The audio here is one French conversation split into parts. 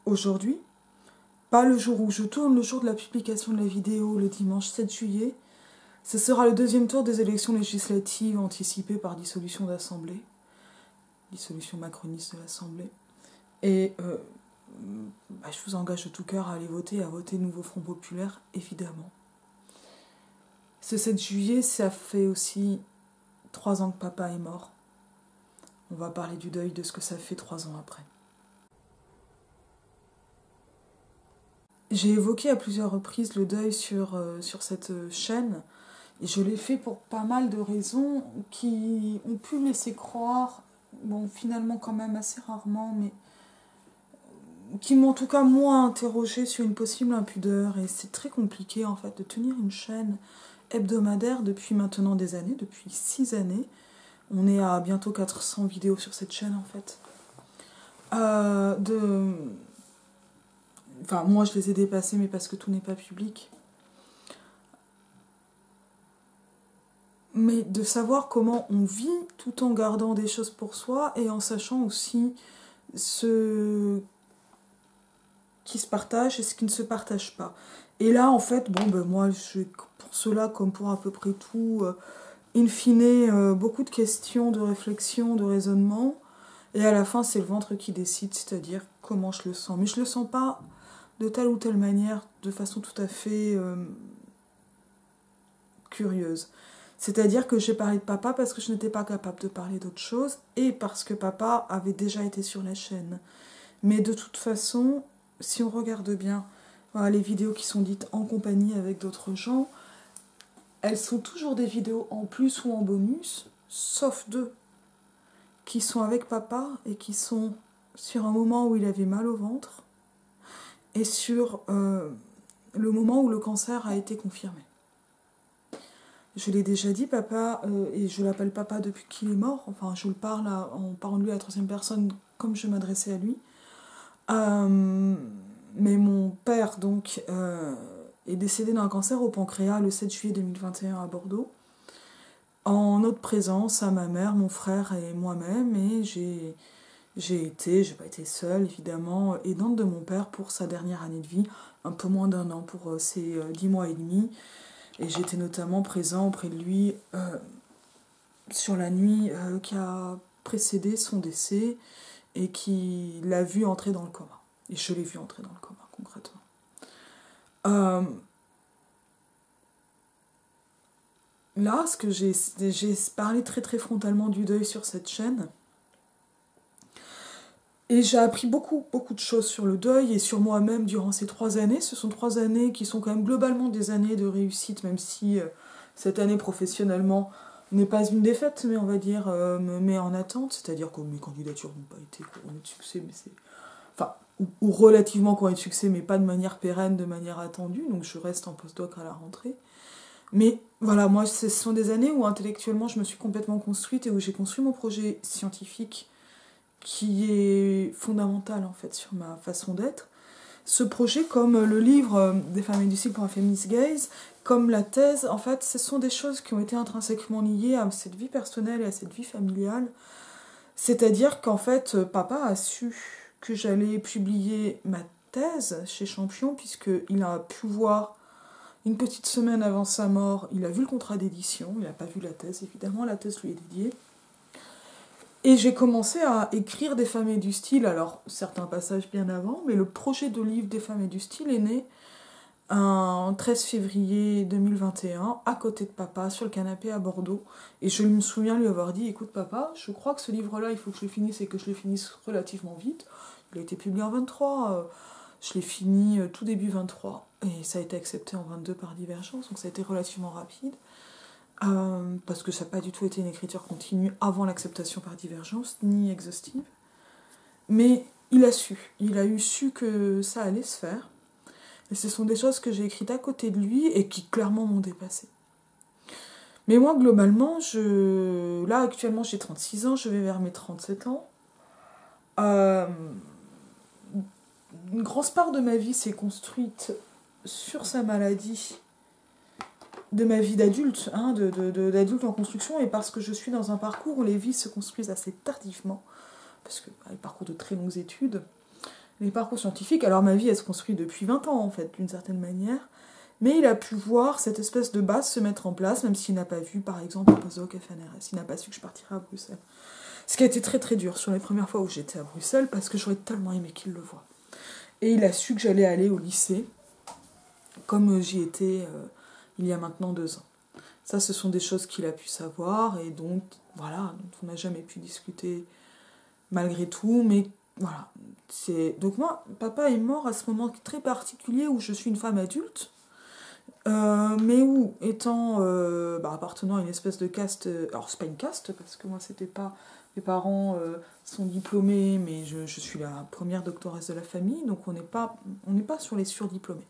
aujourd'hui, pas le jour où je tourne, le jour de la publication de la vidéo, le dimanche 7 juillet, ce sera le deuxième tour des élections législatives anticipées par dissolution d'Assemblée, dissolution macroniste de l'Assemblée. Et je vous engage de tout cœur à aller voter, à voter Nouveau Front Populaire, évidemment. Ce 7 juillet, ça fait aussi 3 ans que papa est mort. On va parler du deuil, de ce que ça fait 3 ans après. J'ai évoqué à plusieurs reprises le deuil sur cette chaîne, et je l'ai fait pour pas mal de raisons qui ont pu laisser croire, bon finalement quand même assez rarement, mais qui m'ont en tout cas moins interrogée sur une possible impudeur. Et c'est très compliqué en fait de tenir une chaîne hebdomadaire depuis maintenant des années, depuis 6 années. On est à bientôt 400 vidéos sur cette chaîne en fait. Enfin, moi je les ai dépassées, mais parce que tout n'est pas public. Mais de savoir comment on vit tout en gardant des choses pour soi et en sachant aussi ce qui se partage et ce qui ne se partage pas. Et là, en fait, moi, pour cela, comme pour à peu près tout, in fine, beaucoup de questions, de réflexion, de raisonnement. Et à la fin, c'est le ventre qui décide, c'est-à-dire comment je le sens. Mais je le sens pas de telle ou telle manière, de façon tout à fait curieuse. C'est-à-dire que j'ai parlé de papa parce que je n'étais pas capable de parler d'autre chose et parce que papa avait déjà été sur la chaîne. Mais de toute façon, si on regarde bien, voilà, les vidéos qui sont dites en compagnie avec d'autres gens, elles sont toujours des vidéos en plus ou en bonus, sauf 2, qui sont avec papa et qui sont sur un moment où il avait mal au ventre et sur le moment où le cancer a été confirmé. Je l'ai déjà dit, papa, et je l'appelle papa depuis qu'il est mort, enfin je le parle en parlant de lui à la 3e personne comme je m'adressais à lui. Mais mon père donc est décédé d'un cancer au pancréas le 7 juillet 2021 à Bordeaux, en notre présence à ma mère, mon frère et moi-même, et j'ai pas été seule évidemment, aidante de mon père pour sa dernière année de vie, un peu moins d'1 an pour ses 10 mois et demi. Et j'étais notamment présent auprès de lui sur la nuit qui a précédé son décès et qui l'a vu entrer dans le coma. Et je l'ai vu entrer dans le coma, concrètement. Là, ce que j'ai parlé très très frontalement du deuil sur cette chaîne. Et j'ai appris beaucoup de choses sur le deuil et sur moi-même durant ces 3 années. Ce sont 3 années qui sont quand même globalement des années de réussite, même si cette année professionnellement n'est pas une défaite, mais on va dire me met en attente. C'est-à-dire que mes candidatures n'ont pas été couronnées de succès, mais c'est... Enfin, ou relativement couronnées de succès, mais pas de manière pérenne, de manière attendue. Donc je reste en postdoc à la rentrée. Mais voilà, moi, ce sont des années où intellectuellement je me suis complètement construite et où j'ai construit mon projet scientifique qui est fondamental en fait sur ma façon d'être. Ce projet, comme le livre Des femmes et du style pour un feminist gaze, comme la thèse, en fait, ce sont des choses qui ont été intrinsèquement liées à cette vie personnelle et à cette vie familiale. C'est-à-dire qu'en fait, papa a su que j'allais publier ma thèse chez Champion, puisqu'il a pu voir une petite semaine avant sa mort, il a vu le contrat d'édition, il n'a pas vu la thèse, évidemment, la thèse lui est dédiée. Et j'ai commencé à écrire Des femmes et du style, alors certains passages bien avant, mais le projet de livre Des femmes et du style est né un 13 février 2021, à côté de papa, sur le canapé à Bordeaux. Et je me souviens lui avoir dit, écoute papa, je crois que ce livre-là, il faut que je le finisse et que je le finisse relativement vite. Il a été publié en 23, je l'ai fini tout début 23, et ça a été accepté en 22 par Divergence, donc ça a été relativement rapide. Parce que ça n'a pas du tout été une écriture continue avant l'acceptation par Divergence, ni exhaustive. Mais il a su que ça allait se faire. Et ce sont des choses que j'ai écrites à côté de lui et qui clairement m'ont dépassée. Mais moi, globalement, là actuellement j'ai 36 ans, je vais vers mes 37 ans. Une grosse part de ma vie s'est construite sur sa maladie, de ma vie d'adulte, d'adulte en construction, et parce que je suis dans un parcours où les vies se construisent assez tardivement, parce que les parcours de très longues études, les parcours scientifiques. Alors ma vie, elle se construit depuis 20 ans, en fait, d'une certaine manière. Mais il a pu voir cette espèce de base se mettre en place, même s'il n'a pas vu, par exemple, un postdoc FNRS. Il n'a pas su que je partirais à Bruxelles. Ce qui a été très très dur sur les premières fois où j'étais à Bruxelles, parce que j'aurais tellement aimé qu'il le voie. Et il a su que j'allais aller au lycée, comme j'y étais il y a maintenant 2 ans. Ça, ce sont des choses qu'il a pu savoir, et donc, voilà, on n'a jamais pu discuter malgré tout, mais voilà. Donc moi, papa est mort à ce moment très particulier où je suis une femme adulte, mais où, étant appartenant à une espèce de caste, alors c'est pas une caste, parce que moi c'était pas, mes parents sont diplômés, mais je suis la première doctoresse de la famille, donc on n'est pas sur les surdiplômés.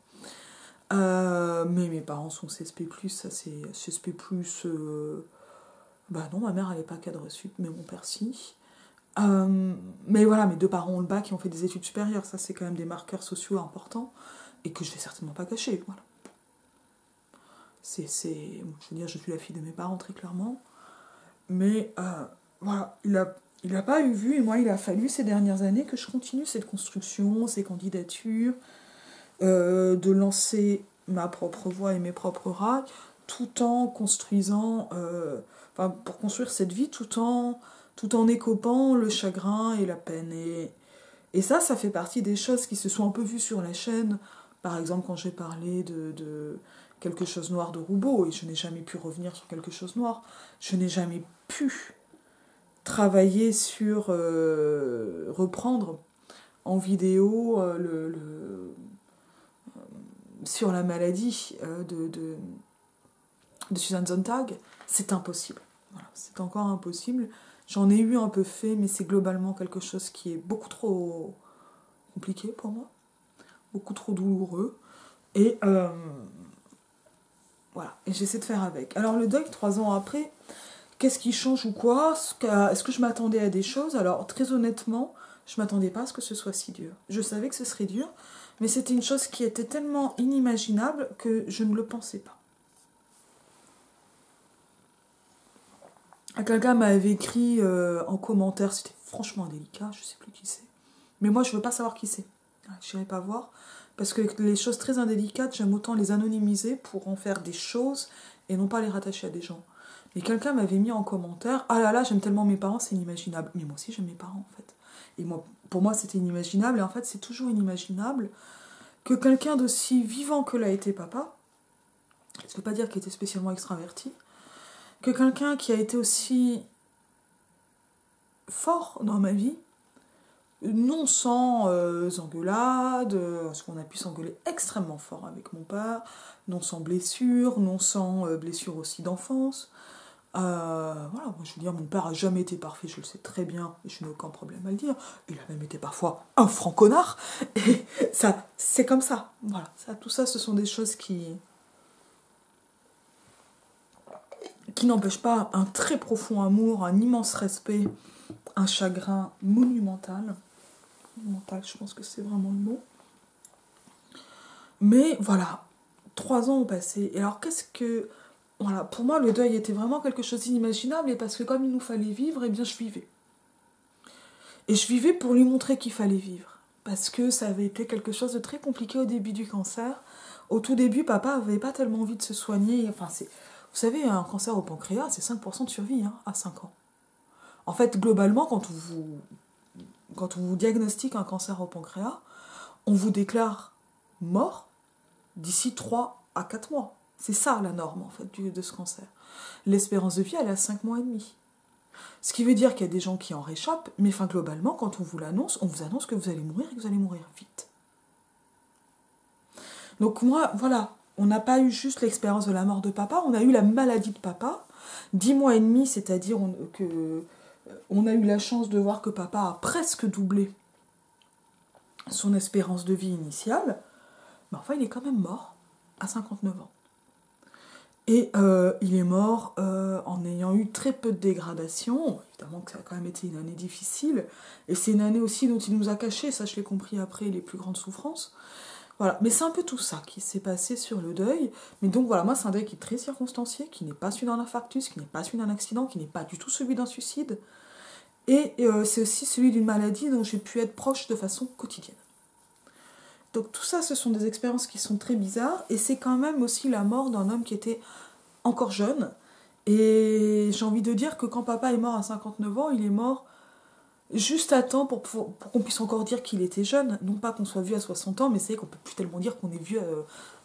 Mais mes parents sont CSP+, ça c'est CSP+, non, ma mère elle n'est pas cadre sup, mais mon père si. Mais voilà, mes 2 parents ont le bac et ont fait des études supérieures, ça c'est quand même des marqueurs sociaux importants, et que je vais certainement pas cacher, voilà. Je veux dire, je suis la fille de mes parents, très clairement. Mais voilà, il a pas eu vu, et moi, il a fallu ces dernières années que je continue cette construction, ces candidatures, de lancer ma propre voie et mes propres rails, tout en construisant, pour construire cette vie, tout en écopant le chagrin et la peine. Et ça fait partie des choses qui se sont un peu vues sur la chaîne. Par exemple, quand j'ai parlé de Quelque chose noir de Roubaud, et je n'ai jamais pu revenir sur Quelque chose noir, je n'ai jamais pu travailler sur reprendre en vidéo sur la maladie de Susan Sontag. C'est impossible. Voilà, c'est encore impossible. J'en ai eu un peu fait, mais c'est globalement quelque chose qui est beaucoup trop compliqué pour moi, beaucoup trop douloureux. Et voilà, et j'essaie de faire avec. Alors le deuil, 3 ans après, qu'est-ce qui change ou quoi ? Est-ce que je m'attendais à des choses ? Alors très honnêtement, je m'attendais pas à ce que ce soit si dur. Je savais que ce serait dur, mais c'était une chose qui était tellement inimaginable que je ne le pensais pas. Quelqu'un m'avait écrit en commentaire, c'était franchement indélicat, je sais plus qui c'est. Mais moi, je veux pas savoir qui c'est. Je n'irai pas voir. Parce que les choses très indélicates, j'aime autant les anonymiser pour en faire des choses et non pas les rattacher à des gens. Mais quelqu'un m'avait mis en commentaire « Ah là là, j'aime tellement mes parents, c'est inimaginable. » Mais moi aussi, j'aime mes parents, en fait. Et moi, pour moi, c'était inimaginable. Et en fait, c'est toujours inimaginable que quelqu'un d'aussi vivant que l'a été papa, ça ne veut pas dire qu'il était spécialement extraverti, que quelqu'un qui a été aussi fort dans ma vie, non sans engueulade, parce qu'on a pu s'engueuler extrêmement fort avec mon père, non sans blessure, non sans blessure aussi d'enfance. Voilà, moi, je veux dire, mon père a jamais été parfait, je le sais très bien, et je n'ai aucun problème à le dire. Il a même été parfois un franc connard, et ça, c'est comme ça. Voilà, tout ça, ce sont des choses qui n'empêchent pas un très profond amour, un immense respect, un chagrin monumental. Je pense que c'est vraiment le mot. Mais voilà, 3 ans ont passé. Et alors voilà, pour moi le deuil était vraiment quelque chose d'inimaginable, et parce que comme il nous fallait vivre, eh bien je vivais. Et je vivais pour lui montrer qu'il fallait vivre. Parce que ça avait été quelque chose de très compliqué au début du cancer. Au tout début, papa avait pas tellement envie de se soigner. Enfin, vous savez, un cancer au pancréas, c'est 5% de survie à 5 ans. En fait, globalement, quand on vous diagnostique un cancer au pancréas, on vous déclare mort d'ici 3 à 4 mois. C'est ça la norme en fait de ce cancer. L'espérance de vie, elle est à 5 mois et demi. Ce qui veut dire qu'il y a des gens qui en réchappent, mais globalement, quand on vous annonce que vous allez mourir et que vous allez mourir vite. Donc moi, voilà, on n'a pas eu juste l'expérience de la mort de papa, on a eu la maladie de papa. 10 mois et demi, c'est-à-dire on a eu la chance de voir que papa a presque doublé son espérance de vie initiale, mais enfin il est quand même mort à 59 ans. Et il est mort en ayant eu très peu de dégradation. Évidemment que ça a quand même été une année difficile, et c'est une année aussi dont il nous a caché, ça je l'ai compris après, les plus grandes souffrances. Voilà, mais c'est un peu tout ça qui s'est passé sur le deuil. Mais donc voilà, moi c'est un deuil qui est très circonstancié, qui n'est pas celui d'un infarctus, qui n'est pas celui d'un accident, qui n'est pas du tout celui d'un suicide. Et c'est aussi celui d'une maladie dont j'ai pu être proche de façon quotidienne. Donc tout ça, ce sont des expériences qui sont très bizarres, et c'est quand même aussi la mort d'un homme qui était encore jeune. Et j'ai envie de dire que quand papa est mort à 59 ans, il est mort juste à temps pour qu'on puisse encore dire qu'il était jeune. Non pas qu'on soit vieux à 60 ans, mais c'est qu'on peut plus tellement dire qu'on est vieux,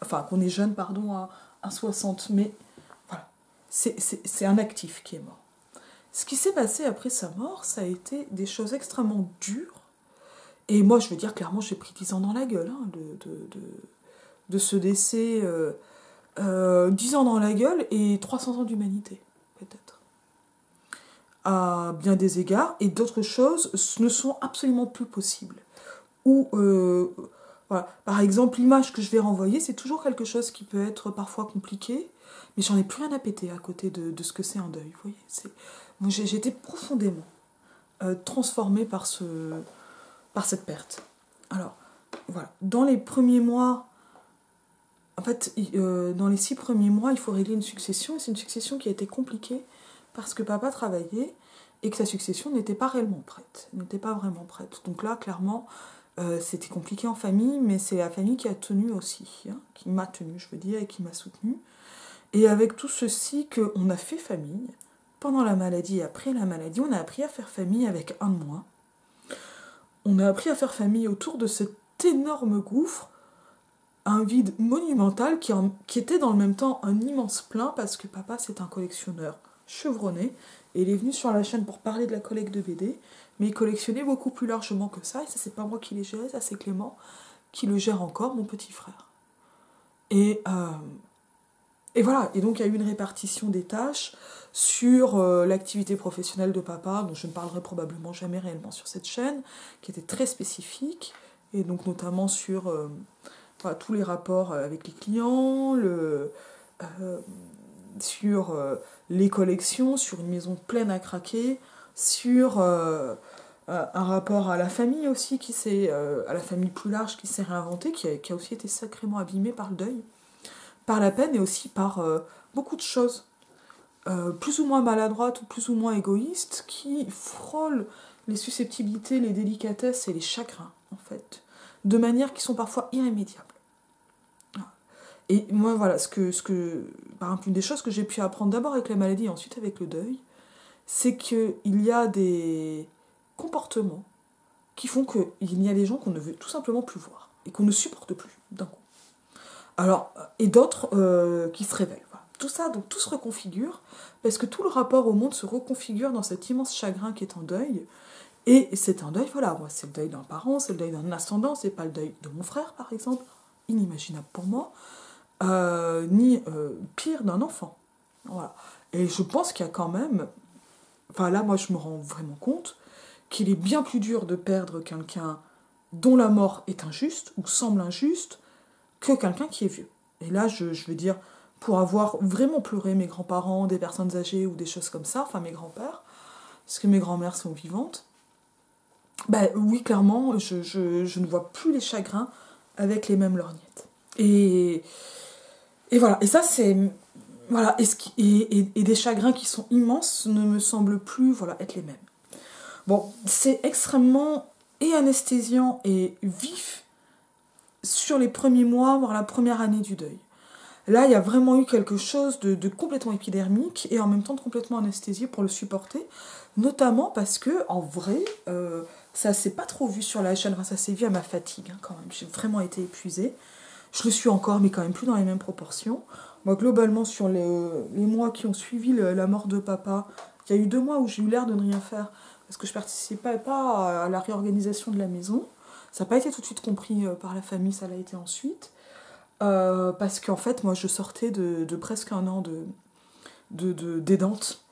enfin qu'on est jeune, pardon, à 60. Mais voilà, c'est un actif qui est mort. Ce qui s'est passé après sa mort, ça a été des choses extrêmement dures. Et moi, je veux dire, clairement, j'ai pris 10 ans dans la gueule de ce décès. 10 ans dans la gueule et 300 ans d'humanité, peut-être. À bien des égards, et d'autres choses ne sont absolument plus possibles. Ou, voilà. Par exemple, l'image que je vais renvoyer, c'est toujours quelque chose qui peut être parfois compliqué, mais j'en ai plus rien à péter à côté de ce que c'est un deuil. Vous voyez, j'ai été profondément transformée par cette perte. Alors, voilà. Dans les premiers mois, en fait, dans les 6 premiers mois, il faut régler une succession, et c'est une succession qui a été compliquée parce que papa travaillait et que sa succession n'était pas réellement prête, n'était pas vraiment prête. Donc là, clairement, c'était compliqué en famille, mais c'est la famille qui a tenu aussi, hein, qui m'a tenu, je veux dire, et qui m'a soutenue. Et avec tout ceci, qu'on a fait famille, pendant la maladie et après la maladie, on a appris à faire famille avec un de moins. On a appris à faire famille autour de cet énorme gouffre, un vide monumental qui était dans le même temps un immense plein, parce que papa, c'est un collectionneur chevronné, et il est venu sur la chaîne pour parler de la collecte de BD, mais il collectionnait beaucoup plus largement que ça, et ça, c'est pas moi qui les gérais, ça, c'est Clément qui le gère encore, mon petit frère. Et voilà, et donc il y a eu une répartition des tâches sur l'activité professionnelle de papa, dont je ne parlerai probablement jamais réellement sur cette chaîne, qui était très spécifique, et donc notamment sur voilà, tous les rapports avec les clients, sur les collections, sur une maison pleine à craquer, sur un rapport à la famille aussi, à la famille plus large qui s'est réinventée, qui a aussi été sacrément abîmée par le deuil, par la peine, et aussi par beaucoup de choses plus ou moins maladroites ou plus ou moins égoïstes qui frôlent les susceptibilités, les délicatesses et les chagrins, en fait, de manière qui sont parfois irrémédiables. Et moi, voilà, par exemple, une des choses que j'ai pu apprendre d'abord avec la maladie et ensuite avec le deuil, c'est qu'il y a des comportements qui font qu'il y a des gens qu'on ne veut tout simplement plus voir et qu'on ne supporte plus d'un coup. Alors, et d'autres qui se révèlent. Voilà. Tout ça, donc tout se reconfigure, parce que tout le rapport au monde se reconfigure dans cet immense chagrin qui est en deuil. Et c'est un deuil, voilà, moi, c'est le deuil d'un parent, c'est le deuil d'un ascendant, c'est pas le deuil de mon frère, par exemple, inimaginable pour moi. Ni pire d'un enfant. Voilà. Et je pense qu'il y a quand même, enfin là moi je me rends vraiment compte qu'il est bien plus dur de perdre quelqu'un dont la mort est injuste ou semble injuste que quelqu'un qui est vieux. Et là je veux dire, pour avoir vraiment pleuré mes grands-parents, des personnes âgées ou des choses comme ça, enfin mes grands-pères, parce que mes grands-mères sont vivantes, ben oui clairement je ne vois plus les chagrins avec les mêmes lorgnettes. Et voilà, et ça c'est... Voilà, et des chagrins qui sont immenses ne me semblent plus être les mêmes. Bon, c'est extrêmement anesthésiant et vif sur les premiers mois, voire la première année du deuil. Là, il y a vraiment eu quelque chose de complètement épidermique et en même temps de complètement anesthésié pour le supporter, notamment parce que, en vrai, ça s'est pas trop vu sur la chaîne, enfin, ça s'est vu à ma fatigue quand même, j'ai vraiment été épuisée. Je le suis encore, mais quand même plus dans les mêmes proportions. Moi, globalement, sur les mois qui ont suivi la mort de papa, il y a eu 2 mois où j'ai eu l'air de ne rien faire, parce que je participais pas à la réorganisation de la maison. Ça n'a pas été tout de suite compris par la famille, ça l'a été ensuite. Parce qu'en fait, moi, je sortais de presque un an d'aidante.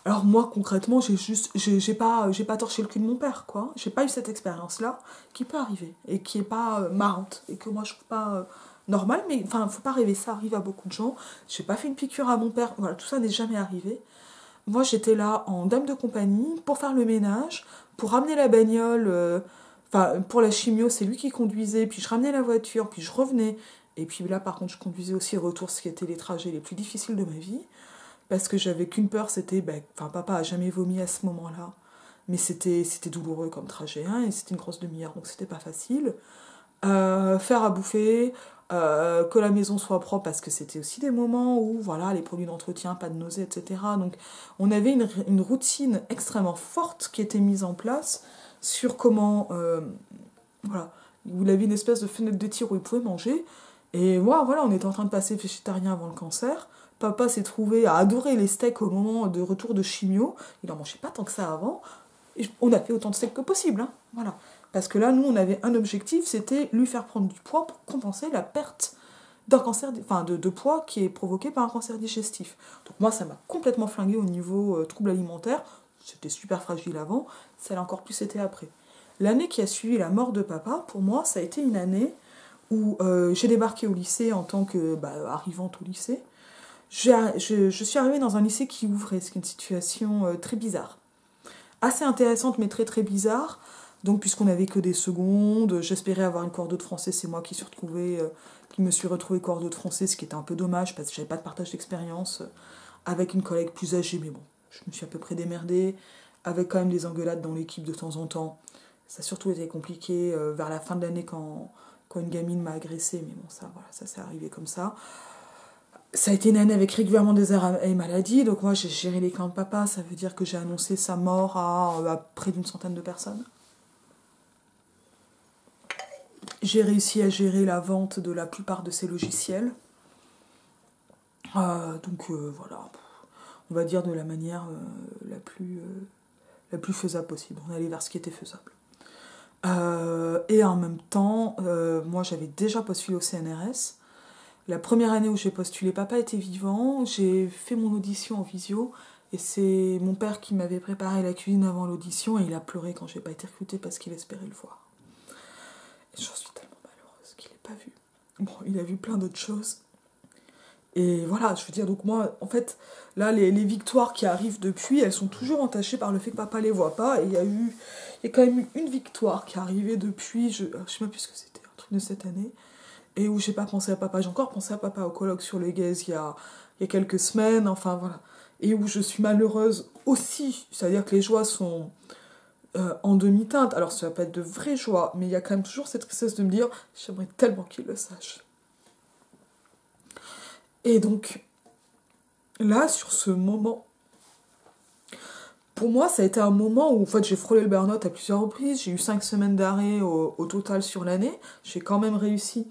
Alors moi, concrètement, j'ai pas torché le cul de mon père, quoi. J'ai pas eu cette expérience-là, qui peut arriver, et qui est pas marrante, et que moi je trouve pas normale, mais enfin, faut pas rêver, ça arrive à beaucoup de gens. J'ai pas fait une piqûre à mon père, voilà, tout ça n'est jamais arrivé. Moi, j'étais là en dame de compagnie, pour faire le ménage, pour ramener la bagnole, pour la chimio, c'est lui qui conduisait, puis je ramenais la voiture, puis je revenais, et puis là, par contre, je conduisais aussi le retour, ce qui était les trajets les plus difficiles de ma vie. Parce que j'avais qu'une peur, c'était... papa a jamais vomi à ce moment-là. Mais c'était douloureux comme trajet, hein, et c'était une grosse demi-heure, donc c'était pas facile. faire à bouffer, que la maison soit propre, parce que c'était aussi des moments où, voilà, les produits d'entretien, pas de nausées, etc. Donc, on avait une routine extrêmement forte qui était mise en place sur comment, voilà, il avait une espèce de fenêtre de tir où il pouvait manger. Et moi, voilà, on était en train de passer végétarien avant le cancer. Papa s'est trouvé à adorer les steaks au moment de retour de chimio. Il en mangeait pas tant que ça avant. Et on a fait autant de steaks que possible, hein, voilà. Parce que là, nous, on avait un objectif, c'était lui faire prendre du poids pour compenser la perte d'un cancer, enfin de poids qui est provoqué par un cancer digestif. Donc moi, ça m'a complètement flingué au niveau trouble alimentaire. J'étais super fragile avant, ça l'a encore plus été après. L'année qui a suivi la mort de papa, pour moi, ça a été une année où j'ai débarqué au lycée en tant que arrivante au lycée. Je suis arrivée dans un lycée qui ouvrait, c'est une situation très bizarre. Assez intéressante, mais très très bizarre. Donc, puisqu'on n'avait que des secondes, j'espérais avoir une cordeau de français, c'est moi qui me suis retrouvée cordeau de français, ce qui était un peu dommage parce que j'avais pas de partage d'expérience avec une collègue plus âgée, mais bon, je me suis à peu près démerdée, avec quand même des engueulades dans l'équipe de temps en temps. Ça a surtout été compliqué vers la fin de l'année quand une gamine m'a agressée, mais bon, ça, voilà, ça s'est arrivé comme ça. Ça a été une année avec régulièrement des arrêts maladie, donc moi j'ai géré les camps de papa, ça veut dire que j'ai annoncé sa mort à près d'une centaine de personnes. J'ai réussi à gérer la vente de la plupart de ces logiciels. Donc voilà, on va dire de la manière la plus faisable possible. On allait vers ce qui était faisable. Et en même temps, moi j'avais déjà postulé au CNRS. La première année où j'ai postulé, papa était vivant, j'ai fait mon audition en visio, et c'est mon père qui m'avait préparé la cuisine avant l'audition, et il a pleuré quand j'ai pas été recrutée parce qu'il espérait le voir. Et j'en suis tellement malheureuse qu'il l'ait pas vu. Bon, il a vu plein d'autres choses. Et voilà, je veux dire, donc moi, en fait, là, les victoires qui arrivent depuis, elles sont toujours entachées par le fait que papa les voit pas, et il y a quand même eu une victoire qui est arrivée depuis, je sais même plus ce que c'était, un truc de cette année, et où j'ai pas pensé à papa. J'ai encore pensé à papa au colloque sur le gaz il y a quelques semaines, enfin voilà. Et où je suis malheureuse aussi, c'est-à-dire que les joies sont en demi-teinte. Alors ça va pas être de vraie joie, mais il y a quand même toujours cette tristesse de me dire, j'aimerais tellement qu'il le sache. Et donc, là, sur ce moment, pour moi, ça a été un moment où en fait, j'ai frôlé le burn-out à plusieurs reprises. J'ai eu 5 semaines d'arrêt au total sur l'année. J'ai quand même réussi,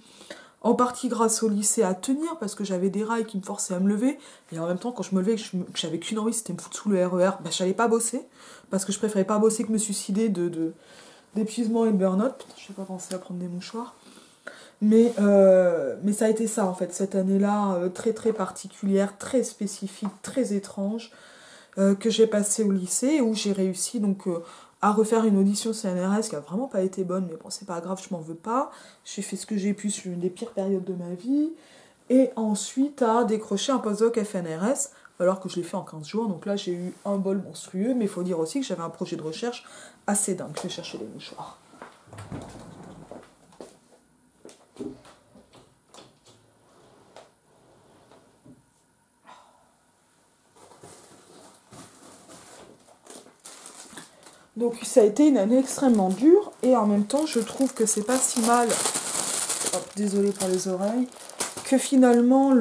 en partie grâce au lycée, à tenir parce que j'avais des rails qui me forçaient à me lever. Et en même temps, quand je me levais, que j'avais qu'une envie, c'était me foutre sous le RER, j'allais pas bosser parce que je préférais pas bosser que me suicider d'épuisement et de burn-out. Putain, je n'ai pas pensé à prendre des mouchoirs. Mais ça a été ça, en fait, cette année-là, très très particulière, très spécifique, très étrange, que j'ai passée au lycée, où j'ai réussi donc à refaire une audition CNRS qui a vraiment pas été bonne, mais bon, c'est pas grave, je m'en veux pas. J'ai fait ce que j'ai pu sur une des pires périodes de ma vie, et ensuite à décrocher un postdoc FNRS, alors que je l'ai fait en 15 jours, donc là j'ai eu un bol monstrueux, mais il faut dire aussi que j'avais un projet de recherche assez dingue. Je vais chercher les mouchoirs. Donc ça a été une année extrêmement dure, et en même temps je trouve que c'est pas si mal, désolée pour les oreilles, que finalement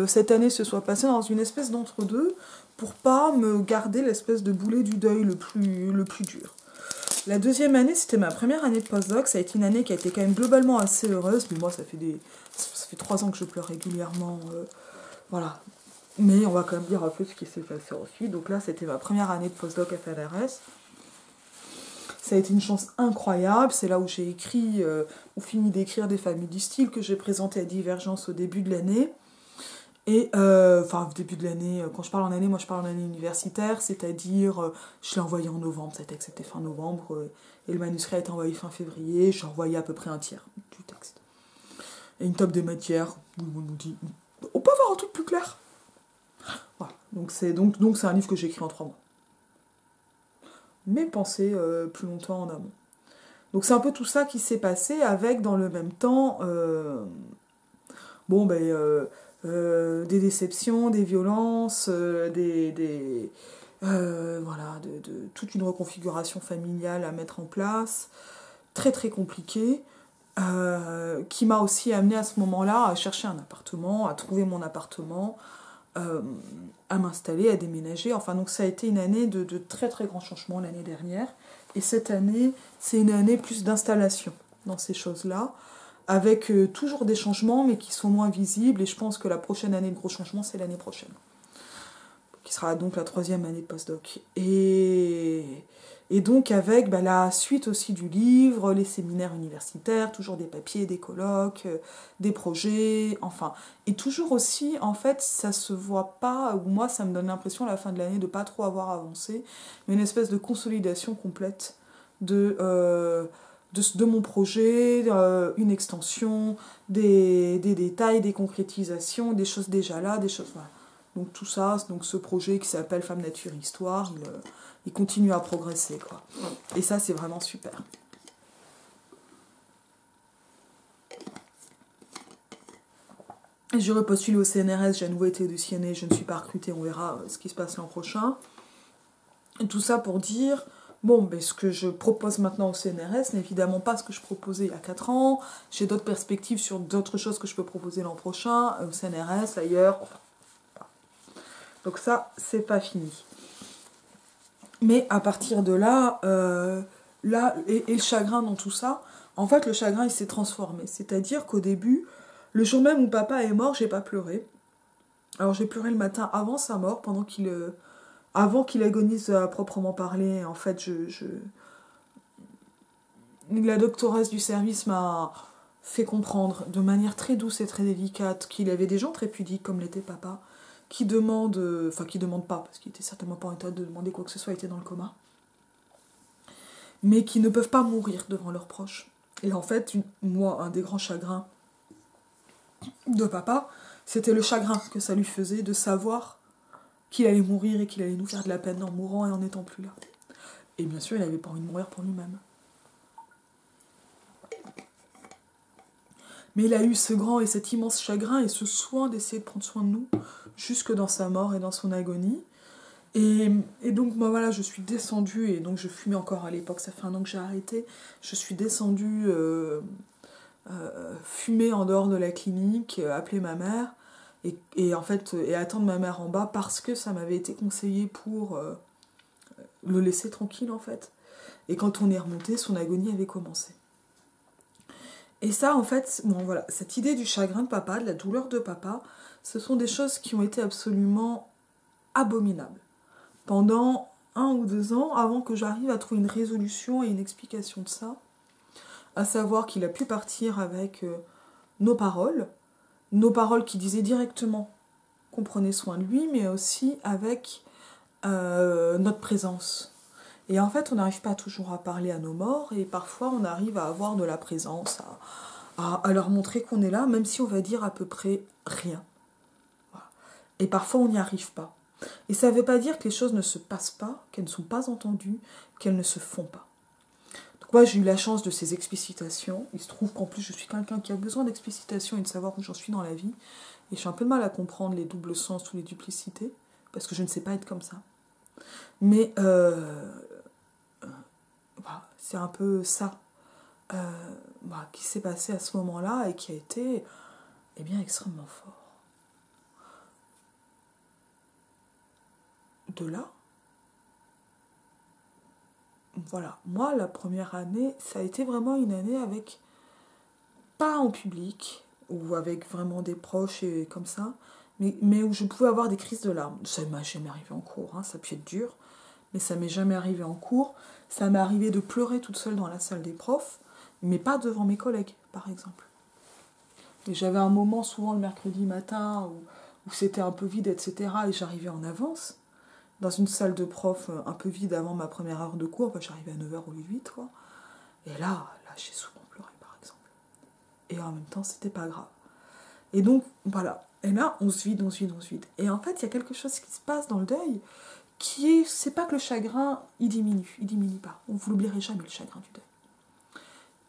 cette année se soit passée dans une espèce d'entre-deux pour pas me garder l'espèce de boulet du deuil le plus dur. La deuxième année, c'était ma première année de postdoc, ça a été une année qui a été quand même globalement assez heureuse, mais moi ça fait 3 ans que je pleure régulièrement, voilà. Mais on va quand même dire un peu ce qui s'est passé ensuite. Donc là, c'était ma première année de postdoc FLRS. Ça a été une chance incroyable. C'est là où j'ai écrit, ou fini d'écrire des familles du style que j'ai présentées à Divergence au début de l'année. Et, au début de l'année, quand je parle en année, moi je parle en année universitaire, c'est-à-dire, je l'ai envoyé en novembre, ça a été accepté fin novembre, et le manuscrit a été envoyé fin février, j'ai envoyé à peu près un tiers du texte. Et une table des matières, où on nous dit, on peut avoir un truc plus clair ? Voilà. Donc c'est un livre que j'ai écrit en 3 mois. Mais pensez plus longtemps en amont. Donc c'est un peu tout ça qui s'est passé avec dans le même temps des déceptions, des violences, toute une reconfiguration familiale à mettre en place, très très compliquée. qui m'a aussi amené à ce moment-là à chercher un appartement, à trouver mon appartement, à m'installer, à déménager. Enfin, donc ça a été une année de très très grands changements l'année dernière. Et cette année, c'est une année plus d'installation dans ces choses-là, avec toujours des changements, mais qui sont moins visibles. Et je pense que la prochaine année de gros changements, c'est l'année prochaine, qui sera donc la 3e année de postdoc. Et donc avec la suite aussi du livre, les séminaires universitaires, toujours des papiers, des colloques, des projets, enfin. Et toujours aussi, en fait, ça se voit pas, ou moi ça me donne l'impression à la fin de l'année de pas trop avoir avancé, mais une espèce de consolidation complète de mon projet, une extension, des détails, des concrétisations, des choses déjà là, des choses... Voilà. Donc tout ça, donc ce projet qui s'appelle Femme Nature Histoire, il continue à progresser, quoi. Et ça, c'est vraiment super. J'ai repostulé au CNRS, j'ai à nouveau été auditionnée, je ne suis pas recrutée, on verra ce qui se passe l'an prochain. Et tout ça pour dire, bon, ce que je propose maintenant au CNRS n'est évidemment pas ce que je proposais il y a 4 ans. J'ai d'autres perspectives sur d'autres choses que je peux proposer l'an prochain, au CNRS, ailleurs. Donc ça, c'est pas fini. Mais à partir de là, et le chagrin dans tout ça, en fait, le chagrin, il s'est transformé. C'est-à-dire qu'au début, le jour même où papa est mort, j'ai pas pleuré. Alors j'ai pleuré le matin avant sa mort, avant qu'il agonise à proprement parler. En fait, la doctoresse du service m'a fait comprendre de manière très douce et très délicate qu'il y avait des gens très pudiques, comme l'était papa, qui demandent pas, parce qu'il était certainement pas en état de demander quoi que ce soit, il était dans le coma, mais qui ne peuvent pas mourir devant leurs proches. Et en fait, moi, un des grands chagrins de papa, c'était le chagrin que ça lui faisait de savoir qu'il allait mourir et qu'il allait nous faire de la peine en mourant et en n'étant plus là. Et bien sûr, il n'avait pas envie de mourir pour lui-même. Mais il a eu ce grand et cet immense chagrin et ce soin d'essayer de prendre soin de nous, jusque dans sa mort et dans son agonie. Et donc, moi, voilà, je suis descendue, et donc je fumais encore à l'époque, ça fait 1 an que j'ai arrêté. Je suis descendue fumer en dehors de la clinique, appeler ma mère, et en fait, et attendre ma mère en bas parce que ça m'avait été conseillé pour le laisser tranquille, en fait. Et quand on est remonté, son agonie avait commencé. Et ça, en fait, bon, voilà, cette idée du chagrin de papa, de la douleur de papa, ce sont des choses qui ont été absolument abominables pendant 1 ou 2 ans avant que j'arrive à trouver une résolution et une explication de ça, à savoir qu'il a pu partir avec nos paroles qui disaient directement qu'on prenait soin de lui, mais aussi avec notre présence. Et en fait, on n'arrive pas toujours à parler à nos morts, et parfois on arrive à avoir de la présence, à leur montrer qu'on est là, même si on va dire à peu près rien. Voilà. Et parfois on n'y arrive pas. Et ça ne veut pas dire que les choses ne se passent pas, qu'elles ne sont pas entendues, qu'elles ne se font pas. Donc moi j'ai eu la chance de ces explicitations. Il se trouve qu'en plus je suis quelqu'un qui a besoin d'explicitation et de savoir où j'en suis dans la vie. Et j'ai un peu de mal à comprendre les doubles sens ou les duplicités, parce que je ne sais pas être comme ça. Mais c'est un peu ça qui s'est passé à ce moment-là et qui a été extrêmement fort. De là, voilà, moi la première année, ça a été vraiment une année avec, pas en public, ou avec vraiment des proches et comme ça, mais où je pouvais avoir des crises de larmes. Ça m'est jamais arrivé en cours, ça peut être dur, mais ça m'est jamais arrivé en cours. Ça m'est arrivé de pleurer toute seule dans la salle des profs, mais pas devant mes collègues, par exemple. Et j'avais un moment, souvent le mercredi matin, où c'était un peu vide, etc., et j'arrivais en avance, dans une salle de prof un peu vide avant ma première heure de cours, j'arrivais à 9h au lieu de 8, quoi. Et là, j'ai souvent pleuré, par exemple. Et en même temps, c'était pas grave. Et donc, voilà. Et là, on se vide. Et en fait, il y a quelque chose qui se passe dans le deuil, c'est pas que le chagrin, il diminue pas. Vous l'oublierez jamais, le chagrin du deuil.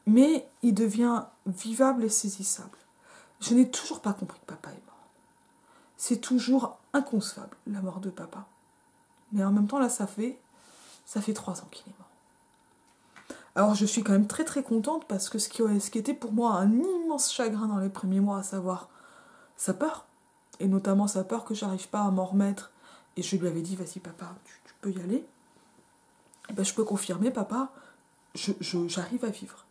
Mais il devient vivable et saisissable. Je n'ai toujours pas compris que papa est mort. C'est toujours inconcevable, la mort de papa. Mais en même temps, là, ça fait 3 ans qu'il est mort. Alors je suis quand même très très contente parce que ce qui était pour moi un immense chagrin dans les premiers mois, à savoir sa peur, et notamment sa peur que j'arrive pas à m'en remettre, et je lui avais dit vas-y papa, tu peux y aller, et ben je peux confirmer papa, j'arrive à vivre.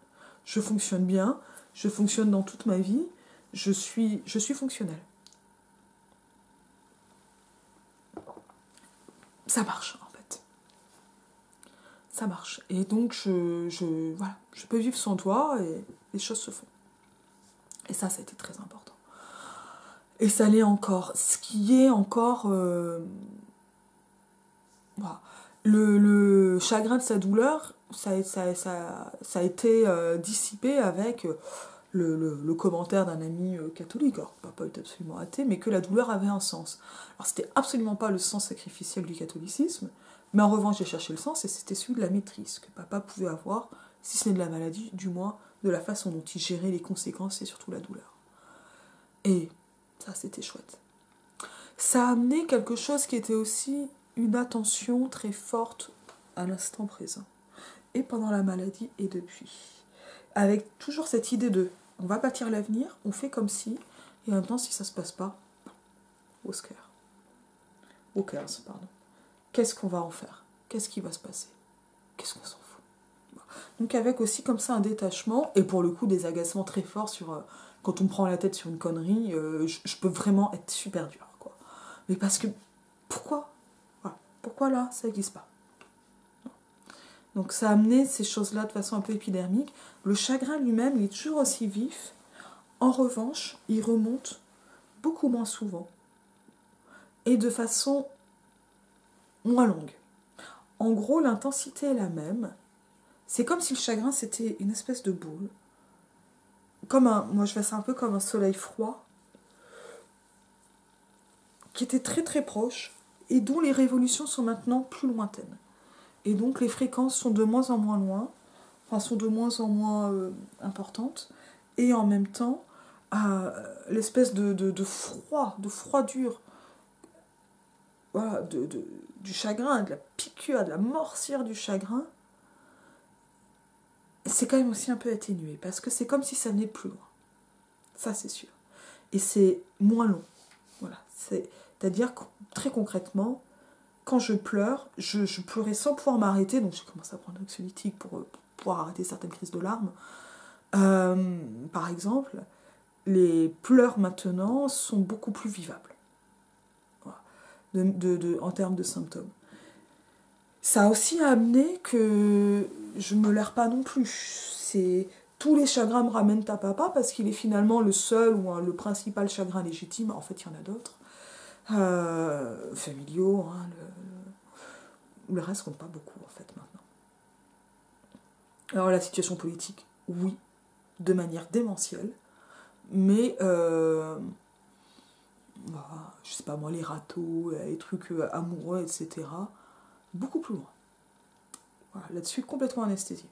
Je fonctionne bien, je fonctionne dans toute ma vie, je suis fonctionnelle. Ça marche en fait. Ça marche. Et donc voilà, je peux vivre sans toi et les choses se font. Et ça a été très important. Et ça l'est encore. Ce qui est encore... voilà. Le chagrin de sa douleur, ça a été dissipé avec le commentaire d'un ami catholique, alors que papa est absolument athée, mais que la douleur avait un sens. Alors c'était absolument pas le sens sacrificiel du catholicisme, mais en revanche j'ai cherché le sens et c'était celui de la maîtrise que papa pouvait avoir, si ce n'est de la maladie, du moins de la façon dont il gérait les conséquences et surtout la douleur. Et ça c'était chouette. Ça a amené quelque chose qui était aussi une attention très forte à l'instant présent. Et pendant la maladie et depuis. Avec toujours cette idée de on va bâtir l'avenir, on fait comme si, et en même temps si ça se passe pas, Oscar. Oscars, pardon. Qu'est-ce qu'on va en faire? Qu'est-ce qui va se passer? Qu'est-ce qu'on s'en fout? Donc avec aussi comme ça un détachement, et pour le coup des agacements très forts sur quand on me prend la tête sur une connerie, je peux vraiment être super dur, quoi. Mais parce que, pourquoi? Voilà. Pourquoi là, ça n'existe pas? Donc ça a amené ces choses-là de façon un peu épidermique. Le chagrin lui-même, il est toujours aussi vif. En revanche, il remonte beaucoup moins souvent. Et de façon moins longue. En gros, l'intensité est la même. C'est comme si le chagrin, c'était une espèce de boule. Moi je fais ça un peu comme un soleil froid, qui était très très proche, et dont les révolutions sont maintenant plus lointaines. Et donc les fréquences sont de moins en moins loin, enfin sont de moins en moins importantes, et en même temps, l'espèce de froid, de froidure, voilà, du chagrin, de la piqûre, de la morsure du chagrin, c'est quand même aussi un peu atténué, parce que c'est comme si ça venait de plus loin. Ça c'est sûr. Et c'est moins long. Voilà. C'est-à-dire que très concrètement, quand je pleure, je pleurais sans pouvoir m'arrêter, donc j'ai commencé à prendre l'anxiolytique pour pouvoir arrêter certaines crises de larmes. Par exemple, les pleurs maintenant sont beaucoup plus vivables, voilà, en termes de symptômes. Ça a aussi amené que je me laire pas non plus. Tous les chagrins me ramènent à papa parce qu'il est finalement le seul ou le principal chagrin légitime. En fait, il y en a d'autres. Familiaux, hein, le reste compte pas beaucoup en fait maintenant. Alors la situation politique, oui, de manière démentielle, mais je sais pas moi, les râteaux, les trucs amoureux, etc., beaucoup plus loin. Voilà, là-dessus, complètement anesthésié.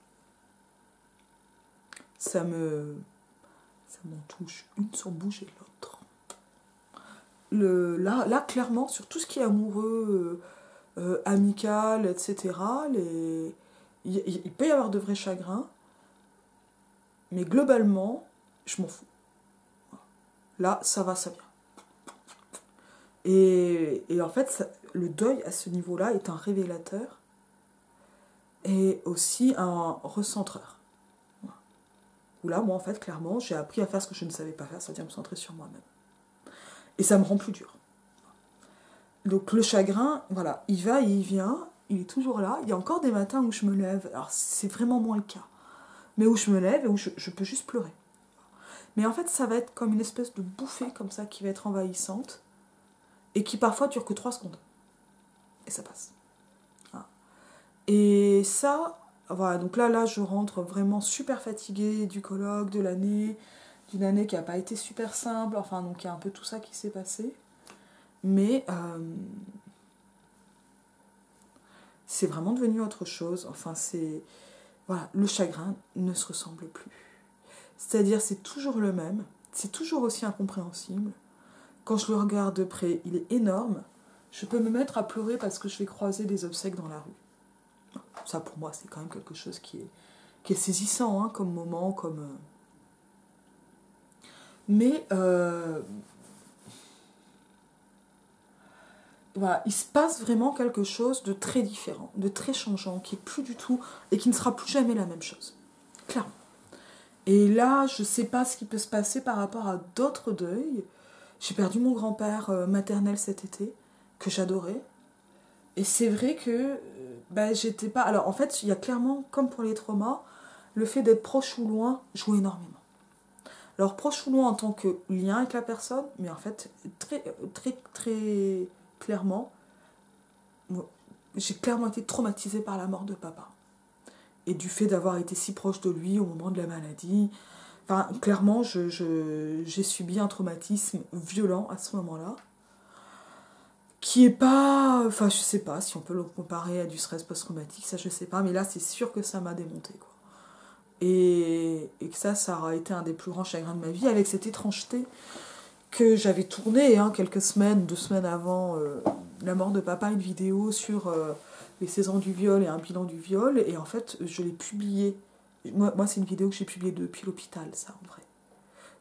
Ça m'en touche une sans bouger l'autre. Là, clairement, sur tout ce qui est amoureux, amical, etc., il peut y avoir de vrais chagrins, mais globalement, je m'en fous. Là, ça va, ça vient. Et en fait, le deuil à ce niveau-là est un révélateur et aussi un recentreur. Voilà. Où là, moi, en fait, clairement, j'ai appris à faire ce que je ne savais pas faire, c'est-à-dire me centrer sur moi-même. Et ça me rend plus dur. Donc le chagrin, voilà, il va et il vient, il est toujours là. Il y a encore des matins où je me lève, alors c'est vraiment moins le cas, mais où je me lève et où je peux juste pleurer. Mais en fait, ça va être comme une espèce de bouffée comme ça qui va être envahissante et qui parfois dure que 3 secondes. Et ça passe. Voilà. Et ça, voilà, donc là, je rentre vraiment super fatiguée du colloque, de l'année, d'une année qui n'a pas été super simple, enfin, donc il y a un peu tout ça qui s'est passé. Mais c'est vraiment devenu autre chose. Enfin, voilà, le chagrin ne se ressemble plus. C'est-à-dire, c'est toujours le même, c'est toujours aussi incompréhensible. Quand je le regarde de près, il est énorme. Je peux me mettre à pleurer parce que je vais croiser des obsèques dans la rue. Ça, pour moi, c'est quand même quelque chose qui qui est saisissant, hein, comme moment, comme... Mais voilà, il se passe vraiment quelque chose de très différent, de très changeant, qui est plus du tout, et qui ne sera plus jamais la même chose. Clairement. Et là, je sais pas ce qui peut se passer par rapport à d'autres deuils. J'ai perdu mon grand-père maternel cet été, que j'adorais. Et c'est vrai que j'étais pas... Alors en fait, il y a clairement, comme pour les traumas, le fait d'être proche ou loin joue énormément. Alors proche ou loin en tant que lien avec la personne, mais en fait, très, très, très clairement, j'ai clairement été traumatisée par la mort de papa. Et du fait d'avoir été si proche de lui au moment de la maladie. Enfin, clairement, j'ai subi un traumatisme violent à ce moment-là. Qui est pas... Enfin, je sais pas si on peut le comparer à du stress post-traumatique, ça je sais pas. Mais là, c'est sûr que ça m'a démonté, quoi. Et que ça aura été un des plus grands chagrins de ma vie, avec cette étrangeté que j'avais tourné, hein, quelques semaines, 2 semaines avant la mort de papa, une vidéo sur les 16 ans du viol et un bilan du viol, et en fait, je l'ai publiée. Moi c'est une vidéo que j'ai publiée depuis l'hôpital, ça, en vrai.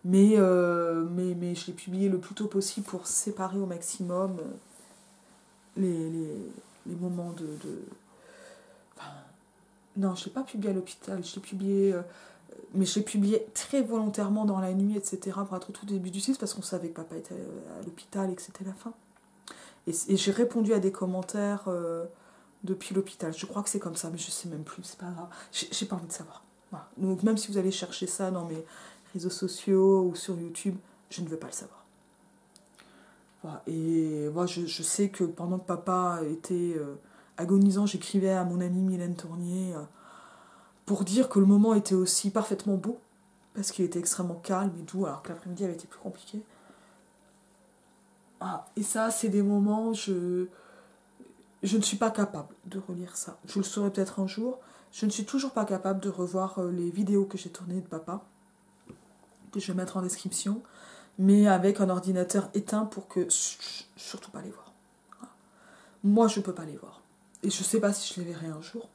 Mais je l'ai publiée le plus tôt possible pour séparer au maximum les moments de... Enfin, non, je ne l'ai pas publié à l'hôpital, je l'ai publié... mais je l'ai publié très volontairement dans la nuit, etc., pour être au tout début du cycle, parce qu'on savait que papa était à l'hôpital et que c'était la fin. Et j'ai répondu à des commentaires depuis l'hôpital. Je crois que c'est comme ça, mais je sais même plus, c'est pas grave. J'ai pas envie de savoir. Voilà. Donc même si vous allez chercher ça dans mes réseaux sociaux ou sur YouTube, je ne veux pas le savoir. Voilà. Et moi, je sais que pendant que papa était agonisant, j'écrivais à mon amie Mylène Tournier pour dire que le moment était aussi parfaitement beau, parce qu'il était extrêmement calme et doux, alors que l'après-midi avait été plus compliqué. Ah, et ça, c'est des moments, je ne suis pas capable de relire ça. Je le saurai peut-être un jour. Je ne suis toujours pas capable de revoir les vidéos que j'ai tournées de papa, que je vais mettre en description, mais avec un ordinateur éteint pour que surtout pas les voir. Voilà. Moi, je peux pas les voir. Et je sais pas si je les verrai un jour.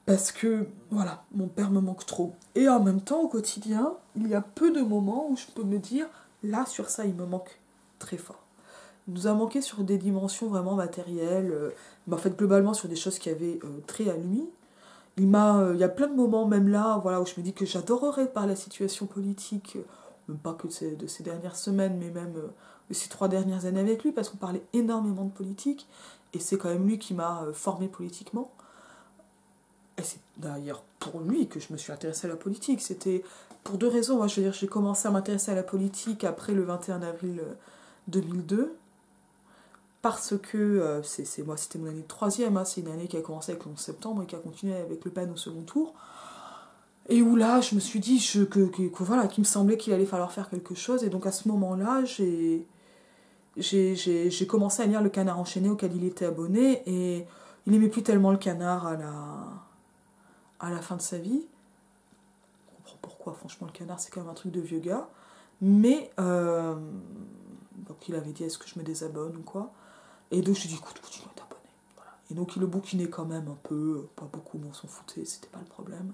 Parce que, voilà, mon père me manque trop. Et en même temps, au quotidien, il y a peu de moments où je peux me dire, là, sur ça, il me manque très fort. Il nous a manqué sur des dimensions vraiment matérielles, mais en fait, globalement, sur des choses qui avaient trait à lui. Il y a plein de moments, même là, voilà, où je me dis que j'adorerais par la situation politique, même pas que de ces dernières semaines, mais même de ces 3 dernières années avec lui, parce qu'on parlait énormément de politique, et c'est quand même lui qui m'a formé politiquement. Et c'est d'ailleurs pour lui que je me suis intéressée à la politique. C'était pour 2 raisons. Moi, je veux dire, j'ai commencé à m'intéresser à la politique après le 21 avril 2002. Parce que moi, c'était mon année de 3e. Hein, c'est une année qui a commencé avec le 11 septembre et qui a continué avec Le Pen au second tour. Et où là, je me suis dit voilà, qu'il me semblait qu'il allait falloir faire quelque chose. Et donc à ce moment-là, j'ai commencé à lire Le Canard enchaîné auquel il était abonné. Et il n'aimait plus tellement le canard à la fin de sa vie. Je comprends pourquoi, franchement, le canard, c'est quand même un truc de vieux gars. Mais, donc il avait dit, est-ce que je me désabonne ou quoi. Et donc, je lui ai dit, écoute, continue à t'abonner. Voilà. Et donc, il le bouquinait quand même un peu, pas beaucoup, mais on s'en foutait, c'était pas le problème.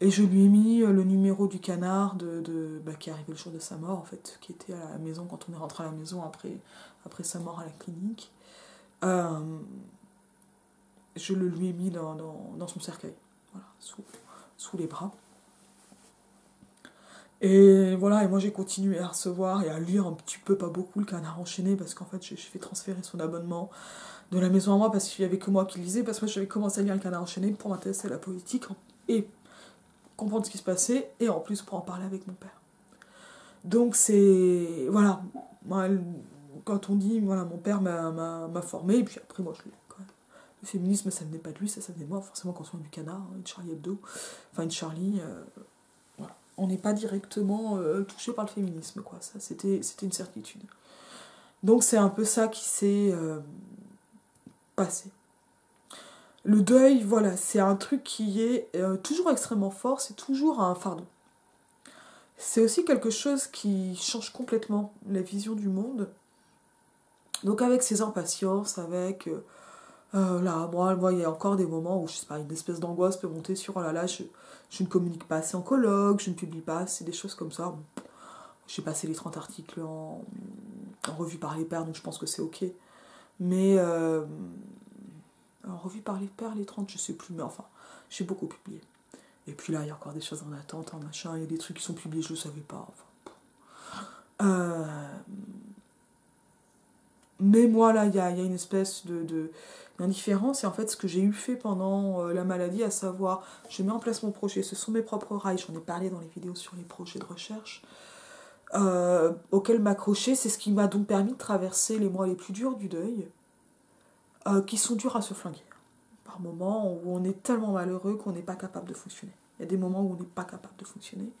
Et je lui ai mis le numéro du canard qui est arrivé le jour de sa mort, en fait, qui était à la maison, quand on est rentré à la maison après sa mort à la clinique. Je le lui ai mis dans son cercueil, voilà, sous les bras. Et voilà, et moi j'ai continué à recevoir et à lire un petit peu, pas beaucoup, Le Canard enchaîné, parce qu'en fait j'ai fait transférer son abonnement de la maison à moi, parce qu'il n'y avait que moi qui le lisais, parce que moi j'avais commencé à lire Le Canard enchaîné pour m'intéresser à la politique et comprendre ce qui se passait, et en plus pour en parler avec mon père. Donc c'est... Voilà, moi, quand on dit, voilà, mon père m'a formé, et puis après moi je l'ai... Le féminisme, ça venait pas de lui, ça venait de moi, forcément quand on est du Canard, une Charlie Hebdo, enfin une Charlie... voilà. On n'est pas directement touché par le féminisme, quoi. Ça, c'était une certitude. Donc c'est un peu ça qui s'est passé. Le deuil, voilà, c'est un truc qui est toujours extrêmement fort, c'est toujours un fardeau. C'est aussi quelque chose qui change complètement la vision du monde. Donc avec ses impatiences, avec Là, moi, il y a encore des moments où, je sais pas, une espèce d'angoisse peut monter sur, oh là là, je ne communique pas assez en colloque, je ne publie pas assez, des choses comme ça. J'ai passé les 30 articles en revue par les pairs, donc je pense que c'est ok. Mais en revue par les pairs, les 30, je sais plus, mais enfin, j'ai beaucoup publié. Et puis là, il y a encore des choses en attente, en machin, il y a des trucs qui sont publiés, je le savais pas. Enfin, mais moi, là, il y a une espèce d'indifférence. Et en fait, ce que j'ai eu fait pendant la maladie, à savoir, je mets en place mon projet, ce sont mes propres rails, j'en ai parlé dans les vidéos sur les projets de recherche, auxquels m'accrocher, c'est ce qui m'a donc permis de traverser les mois les plus durs du deuil, qui sont durs à se flinguer. Par moments où on est tellement malheureux qu'on n'est pas capable de fonctionner. Il y a des moments où on n'est pas capable de fonctionner.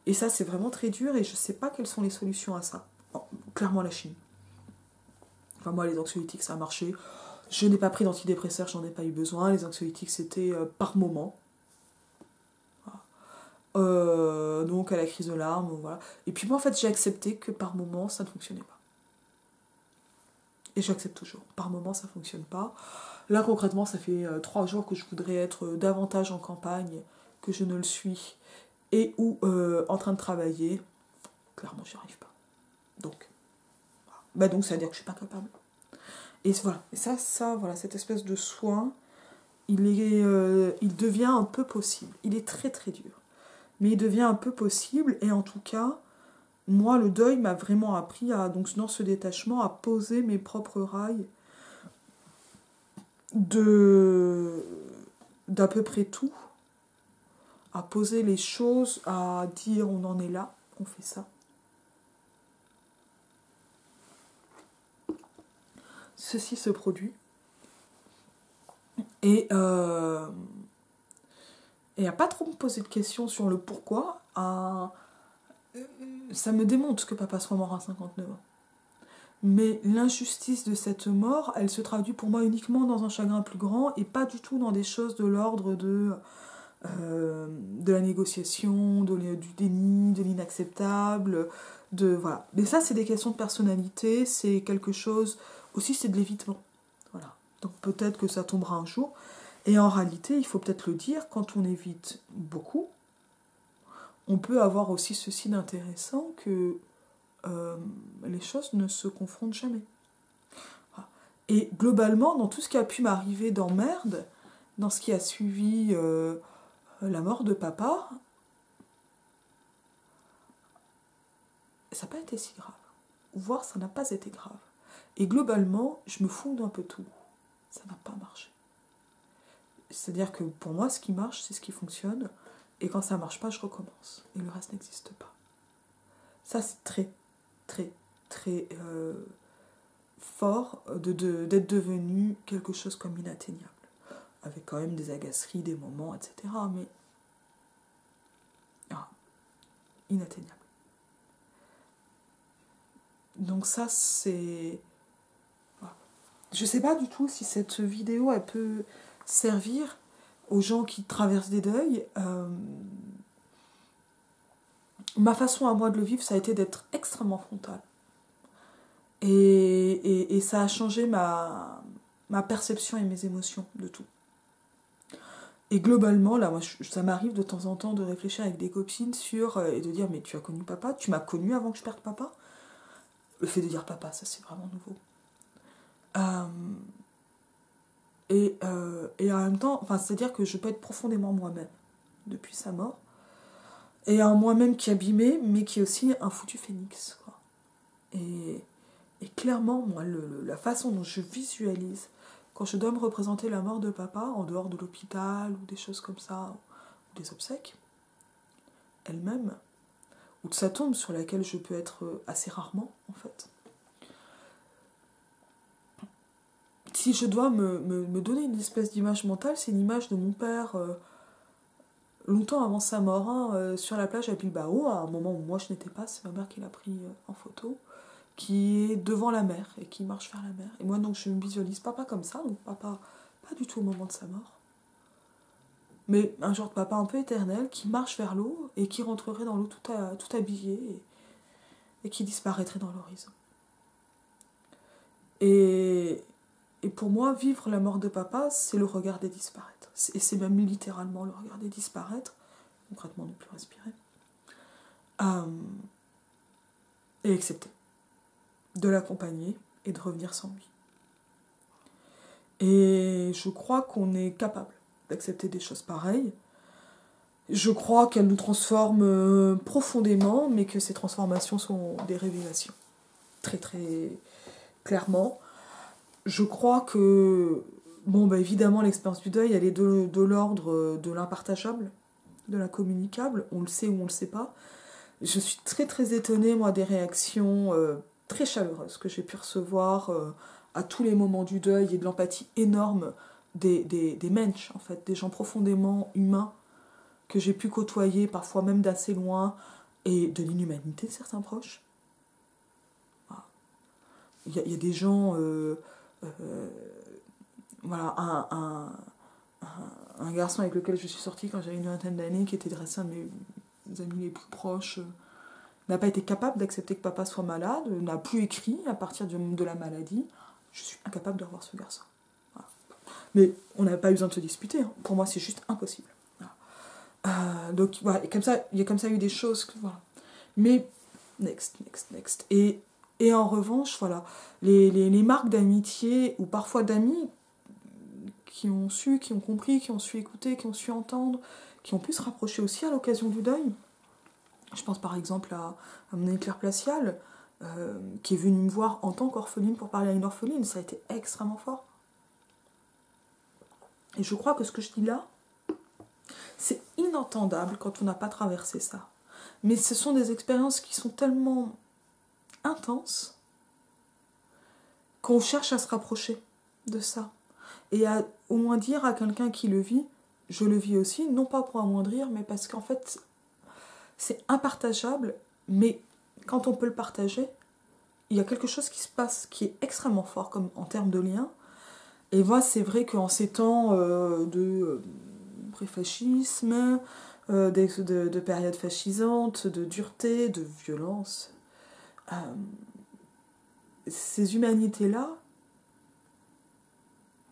Et ça, c'est vraiment très dur et je sais pas quelles sont les solutions à ça. Bon, clairement, la chimie. Enfin, moi, les anxiolytiques, ça a marché. Je n'ai pas pris d'antidépresseurs, j'en ai pas eu besoin. Les anxiolytiques, c'était par moment. Donc, à la crise de larmes, voilà. Et puis, moi, en fait, j'ai accepté que par moment, ça ne fonctionnait pas. Et j'accepte toujours. Par moment, ça ne fonctionne pas. Là, concrètement, ça fait 3 jours que je voudrais être davantage en campagne, que je ne le suis, et ou en train de travailler. Clairement, j'y arrive pas. Donc, donc ça veut dire que je suis pas capable. Et voilà. Et ça, voilà, cette espèce de soin, il devient un peu possible. Il est très très dur. Mais il devient un peu possible. Et en tout cas, moi, le deuil m'a vraiment appris donc dans ce détachement, à poser mes propres rails d'à peu près tout, à poser les choses, à dire on en est là, on fait ça. Ceci se produit. Et à pas trop me poser de questions sur le pourquoi, ça me démontre que papa soit mort à 59 ans. Mais l'injustice de cette mort, elle se traduit pour moi uniquement dans un chagrin plus grand et pas du tout dans des choses de l'ordre de la négociation, du déni, de l'inacceptable, voilà. Mais ça, c'est des questions de personnalité, c'est quelque chose, aussi c'est de l'évitement. Voilà. Donc peut-être que ça tombera un jour. Et en réalité, il faut peut-être le dire, quand on évite beaucoup, on peut avoir aussi ceci d'intéressant que les choses ne se confrontent jamais. Voilà. Et globalement, dans tout ce qui a pu m'arriver d'emmerde, dans ce qui a suivi la mort de papa, ça n'a pas été si grave. Voire ça n'a pas été grave. Et globalement, je me fous d'un peu tout. Ça n'a pas marché. C'est-à-dire que pour moi, ce qui marche, c'est ce qui fonctionne. Et quand ça marche pas, je recommence. Et le reste n'existe pas. Ça, c'est très, très, très fort d'être devenu quelque chose comme inatteignable. Avec quand même des agaceries, des moments, etc. Mais inatteignable. Donc ça, c'est... Voilà. Je sais pas du tout si cette vidéo, elle peut servir aux gens qui traversent des deuils. Ma façon à moi de le vivre, ça a été d'être extrêmement frontale. Et ça a changé ma perception et mes émotions de tout. Et globalement, là, moi, ça m'arrive de temps en temps de réfléchir avec des copines et de dire, mais tu as connu papa, tu m'as connu avant que je perde papa. Le fait de dire papa, ça c'est vraiment nouveau. Et en même temps, c'est-à-dire que je peux être profondément moi-même depuis sa mort. Et un moi-même qui est abîmé, mais qui est aussi un foutu phénix, quoi. Et clairement, moi, la façon dont je visualise, quand je dois me représenter la mort de papa, en dehors de l'hôpital, ou des choses comme ça, ou des obsèques, elle-même, ou de sa tombe sur laquelle je peux être assez rarement, en fait. Si je dois me donner une espèce d'image mentale, c'est une image de mon père... longtemps avant sa mort, sur la plage à Bilbao, à un moment où moi je n'étais pas, c'est ma mère qui l'a pris en photo, qui est devant la mer et qui marche vers la mer. Et moi donc je me visualise papa comme ça, donc papa pas du tout au moment de sa mort, mais un genre de papa un peu éternel qui marche vers l'eau et qui rentrerait dans l'eau tout habillé et qui disparaîtrait dans l'horizon. Et Et pour moi, vivre la mort de papa, c'est le regarder disparaître. Et c'est même littéralement le regarder disparaître, concrètement ne plus respirer. Et accepter de l'accompagner et de revenir sans lui. Et je crois qu'on est capable d'accepter des choses pareilles. Je crois qu'elles nous transforment profondément, mais que ces transformations sont des révélations. Très très clairement. Je crois que, bon, bah évidemment, l'expérience du deuil, elle est de l'ordre de l'impartageable, de l'incommunicable. On le sait ou on le sait pas. Je suis très très étonnée, moi, des réactions très chaleureuses que j'ai pu recevoir à tous les moments du deuil et de l'empathie énorme des mensch, en fait, des gens profondément humains que j'ai pu côtoyer, parfois même d'assez loin, et de l'inhumanité de certains proches. Il y a des gens... voilà, un garçon avec lequel je suis sortie quand j'avais une vingtaine d'années, qui était resté un de mes amis les plus proches, n'a pas été capable d'accepter que papa soit malade, n'a plus écrit à partir de la maladie. Je suis incapable de revoir ce garçon. Voilà. Mais on n'a pas eu besoin de se disputer. Hein. Pour moi, c'est juste impossible. Voilà. Donc, voilà, et comme ça, il y a comme ça eu des choses. Voilà. Mais, next. Et en revanche, voilà, les marques d'amitié, ou parfois d'amis, qui ont su, qui ont compris, qui ont su écouter, qui ont su entendre, qui ont pu se rapprocher aussi à l'occasion du deuil. Je pense par exemple à mon amie Claire Placial, qui est venue me voir en tant qu'orpheline pour parler à une orpheline. Ça a été extrêmement fort. Et je crois que ce que je dis là, c'est inentendable quand on n'a pas traversé ça. Mais ce sont des expériences qui sont tellement intenses qu'on cherche à se rapprocher de ça. Et à au moins dire à quelqu'un qui le vit, je le vis aussi, non pas pour amoindrir, mais parce qu'en fait, c'est impartageable, mais quand on peut le partager, il y a quelque chose qui se passe qui est extrêmement fort comme en termes de lien. Et moi, c'est vrai qu'en ces temps de pré-fascisme, de périodes fascisantes, de dureté, de violence, ces humanités-là,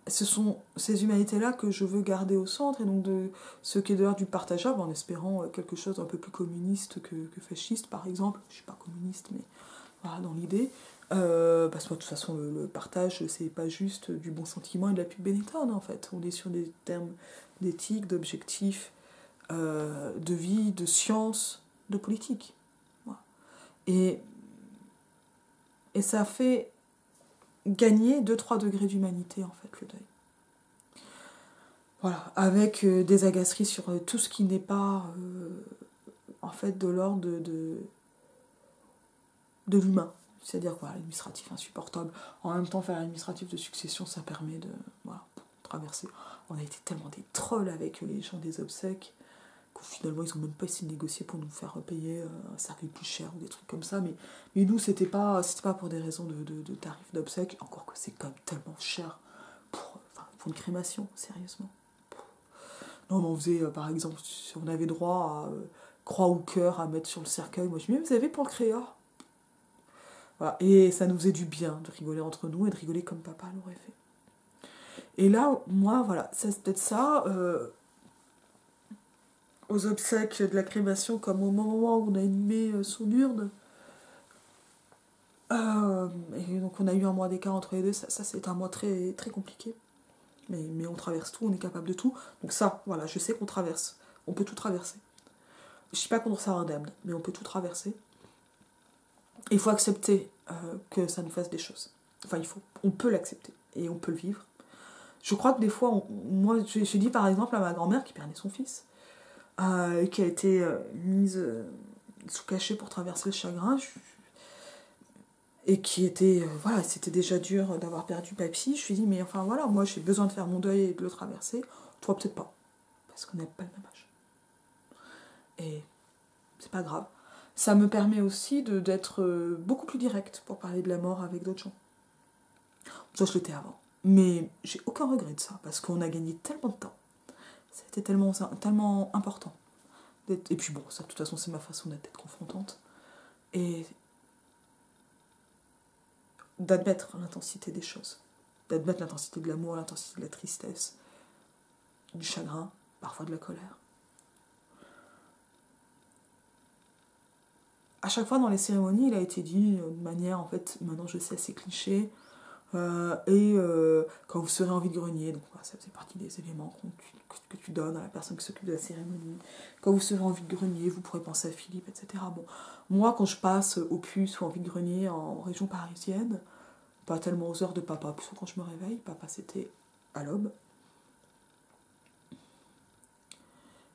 ce sont ces humanités-là que je veux garder au centre, et donc de ce qui est de l'ordre du partageable, en espérant quelque chose d'un peu plus communiste que fasciste, par exemple. Je ne suis pas communiste, mais voilà, dans l'idée. Parce que de toute façon, le partage, c'est pas juste du bon sentiment et de la pub Benetton, en fait. On est sur des termes d'éthique, d'objectifs, de vie, de science, de politique. Voilà. Et ça fait gagner 2-3 degrés d'humanité, en fait, le deuil. Voilà, avec des agaceries sur tout ce qui n'est pas, en fait, de l'ordre de l'humain. C'est-à-dire, voilà, l'administratif insupportable. En même temps, faire l'administratif de succession, ça permet de traverser. On a été tellement des trolls avec les gens des obsèques qu'au finalement, ils n'ont même pas essayé de négocier pour nous faire payer un cercueil plus cher ou des trucs comme ça. Mais nous, c'était pas pour des raisons de tarifs d'obsèques, encore que c'est quand même tellement cher pour une crémation, sérieusement. Non, mais on faisait, par exemple, si on avait droit à croix ou cœur à mettre sur le cercueil, moi je dis, mais vous avez pour le créa. Voilà. Et ça nous faisait du bien de rigoler entre nous et de rigoler comme papa l'aurait fait. Et là, moi, voilà, c'est peut-être ça, aux obsèques de la crémation, comme au moment où on a inhumé son urne. Et donc on a eu un mois d'écart entre les deux, ça c'est un mois très, très compliqué. Mais on traverse tout, on est capable de tout. Donc ça, voilà, je sais qu'on traverse. On peut tout traverser. Je ne suis pas contre ça indemne, mais on peut tout traverser. Il faut accepter que ça nous fasse des choses. Enfin, on peut l'accepter et on peut le vivre. Je crois que des fois, moi, j'ai dit par exemple à ma grand-mère qui perdait son fils, qui a été mise sous cachet pour traverser le chagrin, et qui était, voilà, c'était déjà dur d'avoir perdu papy. Je lui ai dit, mais enfin voilà, moi j'ai besoin de faire mon deuil et de le traverser, toi peut-être pas, parce qu'on n'a pas le même âge. Et c'est pas grave. Ça me permet aussi d'être beaucoup plus directe pour parler de la mort avec d'autres gens. Ça, je l'étais avant. Mais j'ai aucun regret de ça, parce qu'on a gagné tellement de temps. C'était tellement important. Et puis bon, ça, de toute façon, c'est ma façon d'être confrontante. Et d'admettre l'intensité des choses. d'admettre l'intensité de l'amour, l'intensité de la tristesse, du chagrin, parfois de la colère. À chaque fois dans les cérémonies, il a été dit de manière, en fait, maintenant je sais, c'est cliché, quand vous serez en vide-grenier, donc ça faisait partie des éléments que tu donnes à la personne qui s'occupe de la cérémonie. Quand vous serez en vide-grenier, vous pourrez penser à Philippe, etc. Bon, moi, quand je passe au puce ou en vide-grenier en région parisienne, pas tellement aux heures de papa, plutôt quand je me réveille, papa c'était à l'aube.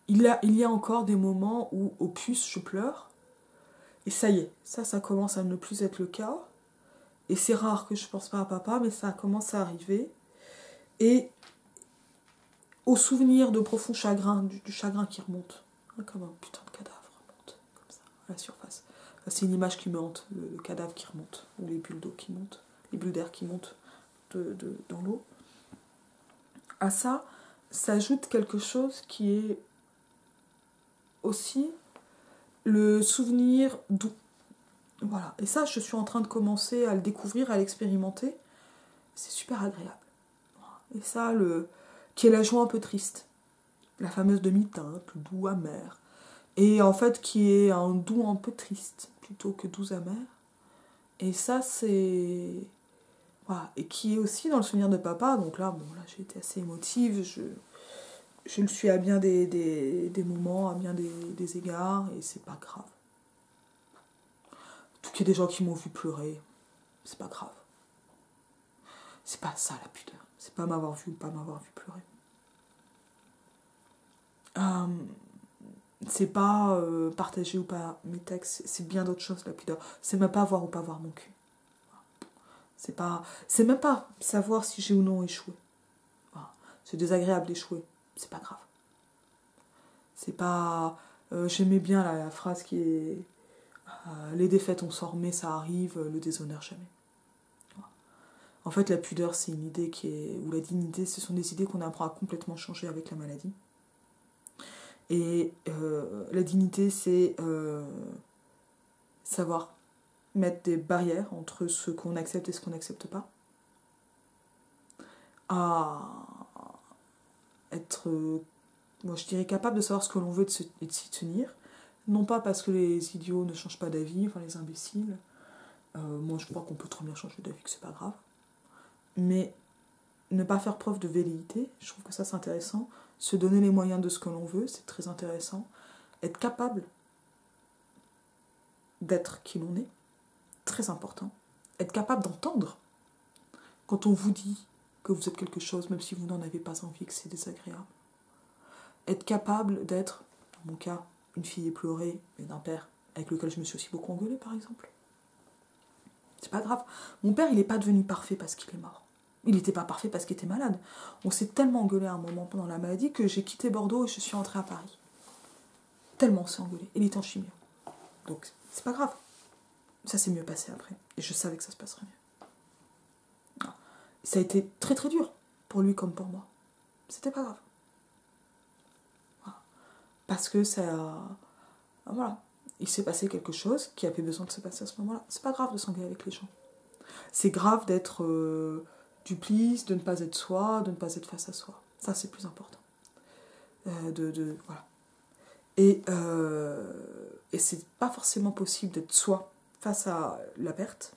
Il y a encore des moments où au puce je pleure, et ça y est, ça commence à ne plus être le cas. Et c'est rare que je pense pas à papa, mais ça commence à arriver. Et au souvenir de profond chagrin, du chagrin qui remonte, comme un putain de cadavre remonte, comme ça, à la surface. C'est une image qui me hante, le cadavre qui remonte, ou les bulles d'eau qui montent, les bulles d'air qui montent dans l'eau. À ça s'ajoute quelque chose qui est aussi le souvenir doux. Voilà. Et ça, je suis en train de commencer à le découvrir, à l'expérimenter. C'est super agréable. Et ça, qui est la joie un peu triste. La fameuse demi-teinte, le doux amer. Et en fait, qui est un doux un peu triste, plutôt que doux amer. Et ça, c'est... Voilà. Et qui est aussi dans le souvenir de papa. Donc là, j'ai été assez émotive. Je le suis à bien des moments, à bien des égards. Et c'est pas grave. Tout qu'il y a des gens qui m'ont vu pleurer, c'est pas grave. C'est pas ça la pudeur. C'est pas m'avoir vu ou pas m'avoir vu pleurer. C'est pas partager ou pas mes textes, c'est bien d'autres choses la pudeur. C'est même pas voir ou pas voir mon cul. C'est même pas savoir si j'ai ou non échoué. Voilà. C'est désagréable d'échouer, c'est pas grave. C'est pas... j'aimais bien la phrase qui est... les défaites on s'en remet, ça arrive, le déshonneur jamais. Voilà. En fait, la pudeur, c'est une idée qui est... ou la dignité, ce sont des idées qu'on apprend à complètement changer avec la maladie. Et la dignité, c'est savoir mettre des barrières entre ce qu'on accepte et ce qu'on n'accepte pas. À être, moi je dirais, capable de savoir ce que l'on veut et de s'y tenir. Non pas parce que les idiots ne changent pas d'avis, enfin les imbéciles. Moi je crois qu'on peut très bien changer d'avis, que c'est pas grave. Mais ne pas faire preuve de velléité, je trouve que ça c'est intéressant. Se donner les moyens de ce que l'on veut, c'est très intéressant. Être capable d'être qui l'on est, très important. Être capable d'entendre quand on vous dit que vous êtes quelque chose, même si vous n'en avez pas envie, que c'est désagréable. Être capable d'être, dans mon cas, une fille éplorée, mais d'un père avec lequel je me suis aussi beaucoup engueulée, par exemple. C'est pas grave. Mon père, il n'est pas devenu parfait parce qu'il est mort. Il n'était pas parfait parce qu'il était malade. On s'est tellement engueulé à un moment pendant la maladie que j'ai quitté Bordeaux et je suis rentrée à Paris. Tellement on s'est engueulé. Il était en chimio. Donc, c'est pas grave. Ça s'est mieux passé après. Et je savais que ça se passerait mieux. Ça a été très très dur, pour lui comme pour moi. C'était pas grave. Voilà. Parce que ça... Voilà. Il s'est passé quelque chose qui avait besoin de se passer à ce moment-là. C'est pas grave de s'engueuler avec les gens. C'est grave d'être duplice, de ne pas être soi, de ne pas être face à soi. Ça, c'est plus important. Voilà. Et c'est pas forcément possible d'être soi face à la perte.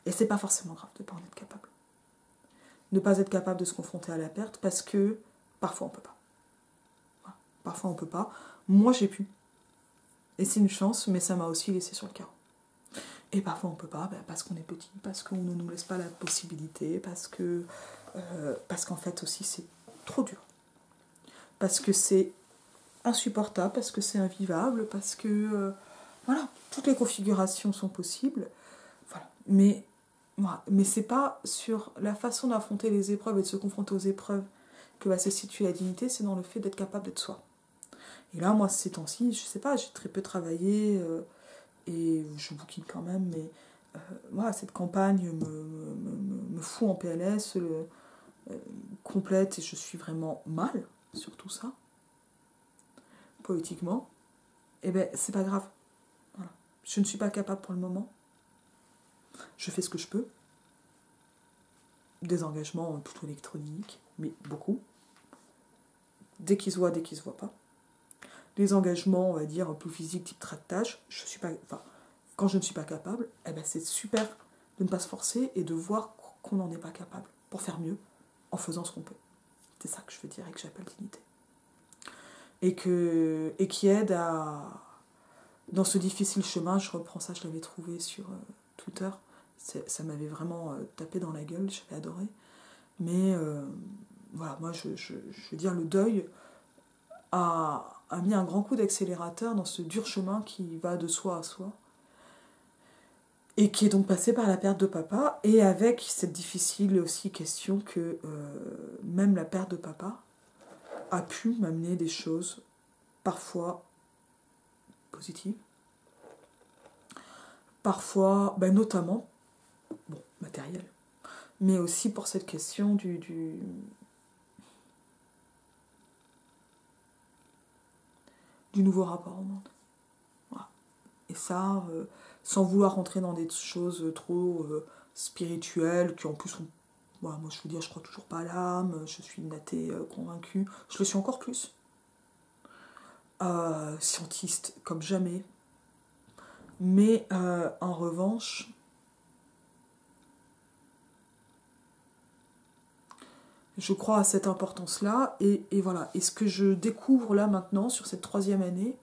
Et c'est pas forcément grave de ne pas en être capable. Ne pas être capable de se confronter à la perte parce que parfois on peut pas. Voilà. Parfois on peut pas. Moi j'ai pu. Et c'est une chance, mais ça m'a aussi laissé sur le carreau. Et parfois on peut pas, parce qu'on est petit, parce qu'on ne nous laisse pas la possibilité, parce qu'en fait aussi c'est trop dur. Parce que c'est insupportable, parce que c'est invivable, parce que... voilà, toutes les configurations sont possibles. Voilà. Mais c'est pas sur la façon d'affronter les épreuves et de se confronter aux épreuves que va se situer la dignité, c'est dans le fait d'être capable d'être soi. Et là, moi, ces temps-ci, je sais pas, j'ai très peu travaillé, et je bouquine quand même, mais voilà, cette campagne me fout en PLS complète, et je suis vraiment mal sur tout ça, politiquement. Et c'est pas grave. Voilà. Je ne suis pas capable pour le moment. Je fais ce que je peux. des engagements plutôt électroniques, mais beaucoup. Dès qu'ils se voient, dès qu'ils se voient pas. Des engagements, on va dire, plus physiques, type tractage, quand je ne suis pas capable, c'est super de ne pas se forcer et de voir qu'on n'en est pas capable, pour faire mieux, en faisant ce qu'on peut. C'est ça que je veux dire et que j'appelle dignité. Et qui aide à... Dans ce difficile chemin, je reprends ça, je l'avais trouvé sur Twitter, ça m'avait vraiment tapé dans la gueule, j'avais adoré. Mais voilà, moi je veux dire, le deuil a mis un grand coup d'accélérateur dans ce dur chemin qui va de soi à soi. Et qui est donc passé par la perte de papa, et avec cette difficile aussi question que même la perte de papa a pu m'amener des choses parfois positives, parfois, notamment, matérielles, mais aussi pour cette question du nouveau rapport au monde. Voilà. Et ça, sans vouloir rentrer dans des choses trop spirituelles, qui en plus sont... Voilà, moi je veux dire, je crois toujours pas à l'âme, je suis une athée convaincue, je le suis encore plus. Scientiste comme jamais. Mais en revanche, je crois à cette importance-là, et voilà. Et ce que je découvre là maintenant, sur cette 3e année,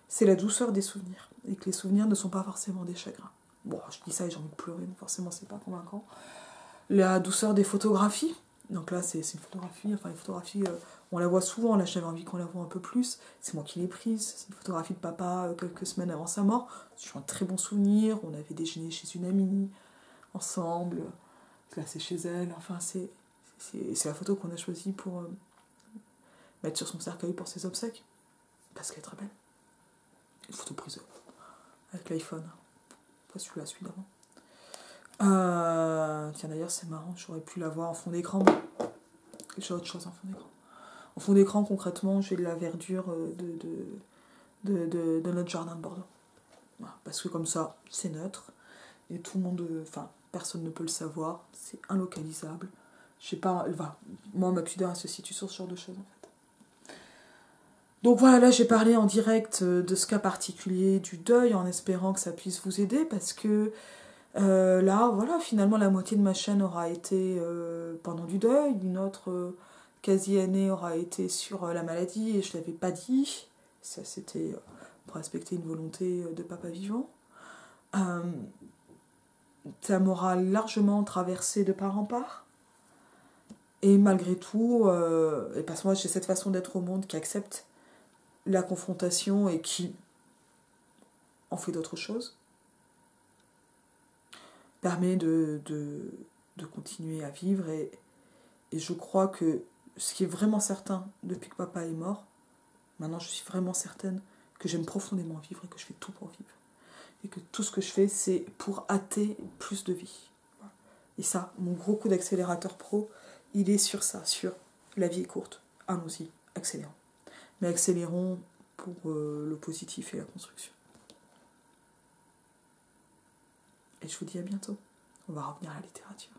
c'est la douceur des souvenirs. Et que les souvenirs ne sont pas forcément des chagrins. Bon, je dis ça et j'ai envie de pleurer, donc forcément c'est pas convaincant. La douceur des photographies. Donc là, c'est une photographie, enfin les photographies, on la voit souvent, là j'avais envie qu'on la voit un peu plus. C'est moi qui l'ai prise, c'est une photographie de papa quelques semaines avant sa mort. C'est un très bon souvenir, on avait déjeuné chez une amie, ensemble, là c'est chez elle, enfin c'est la photo qu'on a choisie pour mettre sur son cercueil pour ses obsèques. Parce qu'elle est très belle. Une photo prise avec l'iPhone. Pas celui-là, celui d'avant. Tiens d'ailleurs c'est marrant, j'aurais pu la voir en fond d'écran, mais j'ai autre chose en fond d'écran. En fond d'écran concrètement j'ai de la verdure de notre jardin de Bordeaux. Voilà, parce que comme ça c'est neutre et tout le monde, personne ne peut le savoir, c'est inlocalisable. Je sais pas, moi ma pudeur elle se situe sur ce genre de choses en fait. Donc voilà, là j'ai parlé en direct de ce cas particulier du deuil en espérant que ça puisse vous aider parce que là, voilà, finalement, la moitié de ma chaîne aura été pendant du deuil, une autre quasi-année aura été sur la maladie, et je ne l'avais pas dit. Ça, c'était pour respecter une volonté de papa vivant. Ça m'aura largement traversé de part en part. Et malgré tout, et parce que moi, j'ai cette façon d'être au monde qui accepte la confrontation et qui en fait d'autres choses. Permet de continuer à vivre et je crois que ce qui est vraiment certain depuis que papa est mort, maintenant je suis vraiment certaine que j'aime profondément vivre et que je fais tout pour vivre. Et que tout ce que je fais, c'est pour hâter plus de vie. Et ça, mon gros coup d'accélérateur pro, il est sur ça, sur la vie est courte. Allons-y, accélérons. Mais accélérons pour le positif et la construction. Et je vous dis à bientôt. On va revenir à la littérature.